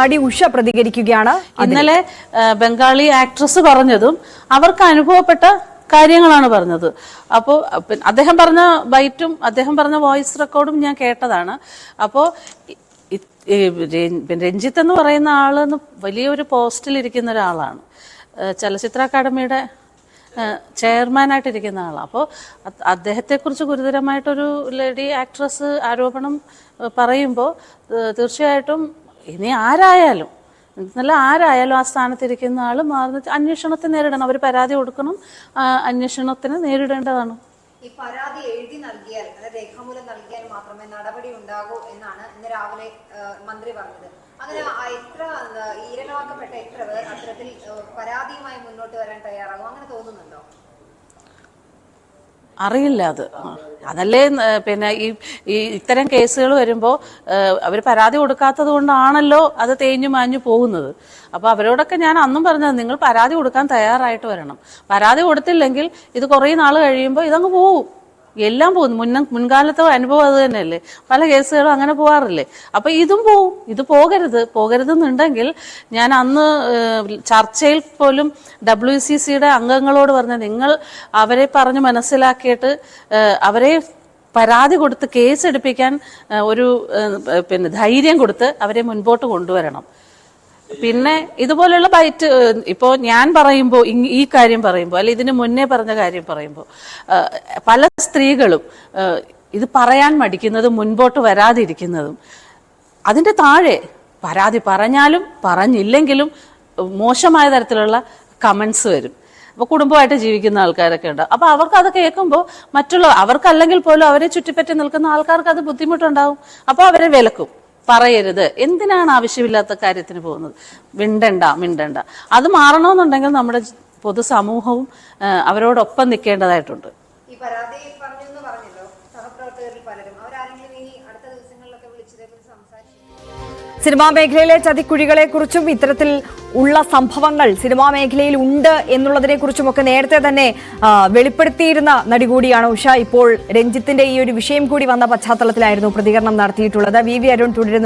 നടി ഉഷ പ്രതികരിക്കുകയാണ്. ഇന്നലെ ബംഗാളി ആക്ട്രസ് പറഞ്ഞതും അവർക്ക് അനുഭവപ്പെട്ട കാര്യങ്ങളാണ് പറഞ്ഞത്. അപ്പോൾ അദ്ദേഹം പറഞ്ഞ ബൈറ്റും അദ്ദേഹം പറഞ്ഞ വോയിസ് റെക്കോർഡും ഞാൻ കേട്ടതാണ്. അപ്പോൾ രഞ്ജിത്ത് എന്ന് പറയുന്ന ആള് വലിയൊരു പോസ്റ്റിലിരിക്കുന്ന ഒരാളാണ്, ചലച്ചിത്ര അക്കാദമിയുടെ ചെയർമാനായിട്ടിരിക്കുന്ന ആളാണ്. അപ്പോൾ അദ്ദേഹത്തെക്കുറിച്ച് ഗുരുതരമായിട്ടൊരു ലേഡി ആക്ട്രസ് ആരോപണം പറയുമ്പോൾ തീർച്ചയായിട്ടും ഇനി ആരായാലും ആ സ്ഥാനത്തിരിക്കുന്ന ആൾ മാറുന്ന അന്വേഷണത്തെ നേരിടണം. അവർ പരാതി കൊടുക്കണം, അന്വേഷണത്തിന് നേരിടേണ്ടതാണ്. ഈ പരാതി എഴുതി നൽകിയാൽ, രേഖാമൂലം നൽകിയാൽ മാത്രമേ നടപടി ഉണ്ടാകൂ എന്നാണ് ഇന്ന് രാവിലെ മന്ത്രി പറഞ്ഞത്. അങ്ങനെ ഇരകളാക്കപ്പെട്ട എത്ര പേർ അത്തരത്തിൽ പരാതിയുമായി മുന്നോട്ട് വരാൻ തയ്യാറാകും? അങ്ങനെ തോന്നുന്നുണ്ടോ? അറിയില്ല. അതല്ലേ പിന്നെ ഈ ഇത്തരം കേസുകൾ വരുമ്പോൾ അവർ പരാതി കൊടുക്കാത്തത് കൊണ്ടാണല്ലോ അത് തേഞ്ഞു മാഞ്ഞു പോകുന്നത്. അപ്പോൾ അവരോടൊക്കെ ഞാൻ അന്നും പറഞ്ഞത്, നിങ്ങൾ പരാതി കൊടുക്കാൻ തയ്യാറായിട്ട് വരണം. പരാതി കൊടുത്തില്ലെങ്കിൽ ഇത് കുറേ നാൾ കഴിയുമ്പോൾ ഇതങ്ങ് പോകും, എല്ലാം പോകുന്നു. മുൻകാലത്തെ അനുഭവം അത് തന്നെയല്ലേ, പല കേസുകളും അങ്ങനെ പോകാറില്ലേ. അപ്പൊ ഇതും പോവും. ഇത് പോകരുതെന്നുണ്ടെങ്കിൽ ഞാൻ അന്ന് ചർച്ചയിൽ പോലും WCCയുടെ അംഗങ്ങളോട് പറഞ്ഞ, നിങ്ങൾ അവരെ പറഞ്ഞ് മനസ്സിലാക്കിയിട്ട് അവരെ പരാതി കൊടുത്ത് കേസെടുപ്പിക്കാൻ ഒരു ധൈര്യം കൊടുത്ത് അവരെ മുൻപോട്ട് കൊണ്ടുവരണം. പിന്നെ ഇതുപോലെയുള്ള ബൈറ്റ് ഇപ്പോൾ ഞാൻ പറയുമ്പോൾ, ഈ കാര്യം പറയുമ്പോൾ, അല്ലെ ഇതിന് മുന്നേ പറഞ്ഞ കാര്യം പറയുമ്പോൾ, പല സ്ത്രീകളും ഇത് പറയാൻ മടിക്കുന്നതും മുൻപോട്ട് വരാതിരിക്കുന്നതും, അതിന്റെ താഴെ പരാതി പറഞ്ഞാലും പറഞ്ഞില്ലെങ്കിലും മോശമായ തരത്തിലുള്ള കമന്റ്സ് വരും. അപ്പോൾ കുടുംബമായിട്ട് ജീവിക്കുന്ന ആൾക്കാരൊക്കെ ഉണ്ട്. അപ്പോൾ അവർക്ക് അത് കേൾക്കുമ്പോൾ അവർക്കല്ലെങ്കിൽ പോലും അവരെ ചുറ്റിപ്പറ്റി നിൽക്കുന്ന ആൾക്കാർക്ക് അത് ബുദ്ധിമുട്ടുണ്ടാവും. അപ്പോൾ അവരെ വിലക്കും, പറയരുത്, എന്തിനാണ് ആവശ്യമില്ലാത്ത കാര്യത്തിന് പോകുന്നത്, മിണ്ടണ്ട. അത് മാറണമെന്നുണ്ടെങ്കിൽ നമ്മുടെ പൊതുസമൂഹവും അവരോടൊപ്പം നിൽക്കേണ്ടതായിട്ടുണ്ട്. ഈ പരാതി പറഞ്ഞെന്ന് പറഞ്ഞല്ലോ, സഹപ്രവർത്തകരിൽ പലരും അവരാരെങ്കിലും ഇനി അടുത്ത ദിവസങ്ങളിലൊക്കെ വിളിച്ചതേക്കുറിച്ച് സംസാരിച്ചു. സിനിമാ മേഖലയിലെ ചതിക്കുഴികളെ കുറിച്ചും ഇത്തരത്തിൽ ഉള്ള സംഭവങ്ങൾ സിനിമാ മേഖലയിൽ ഉണ്ട് എന്നുള്ളതിനെ കുറിച്ചുമൊക്കെ നേരത്തെ തന്നെ വെളിപ്പെടുത്തിയിരുന്ന നടി കൂടിയാണ് ഉഷ. ഇപ്പോൾ രഞ്ജിത്തിന്റെ ഈ ഒരു വിഷയം കൂടി വന്ന പശ്ചാത്തലത്തിലായിരുന്നു പ്രതികരണം നടത്തിയിട്ടുള്ളത്. വി അരുൺ തുടരുന്നു.